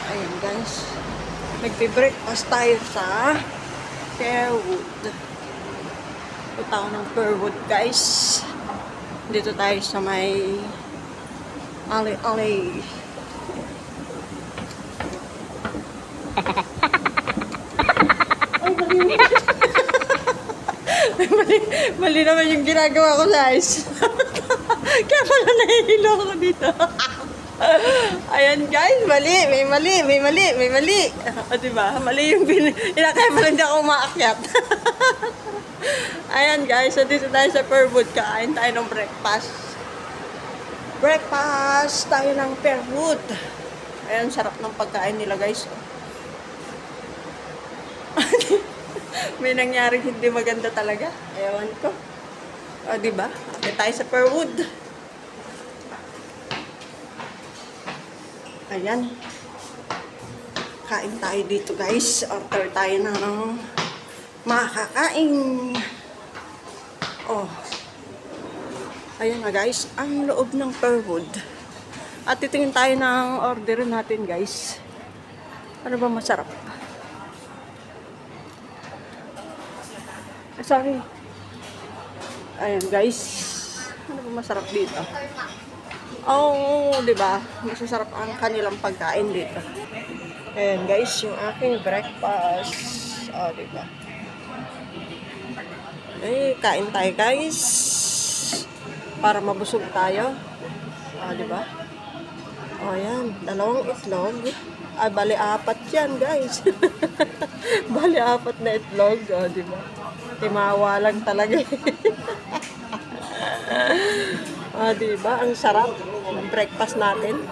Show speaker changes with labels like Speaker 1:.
Speaker 1: Ayan guys. Nagbe-breakfast tayo sa Fairwood. Punta ako ng Fairwood guys. Dito tayo sa may alley. Mali naman yung ginagawa ko guys. Kaya pala nahihilo ako dito. Ayan guys, may mali. O diba? Mali yung kaya pala hindi ako umaakyat. Ayan guys, so dito tayo sa Fairwood. Kain tayo ng breakfast. Breakfast tayo ng Fairwood. Ayan, sarap ng pagkain nila guys. May nangyaring hindi maganda talaga. Ewan ko. O diba? Ayan tayo sa Fairwood. Ayan. Kain tayo dito guys. Order tayo ng makakain. Oh. Ayan na guys. Ang loob ng Fairwood. At titingin tayo ng order natin guys. Ano ba masarap? Sorry. Ayan guys. Ano ba masarap dito? Oh, diba? Masasarap ang kanilang pagkain dito. Ayan guys, yung aking breakfast. Oh, diba? Eh, kain tayo guys. Para mabusog tayo. Oh, diba? Oh, ayan. 2 itlog. Ay, bali 4 yan guys. Bali 4 na itlog. Oh, diba? Timawa lang talaga. Ah, diba? Ang sarap ng breakfast natin.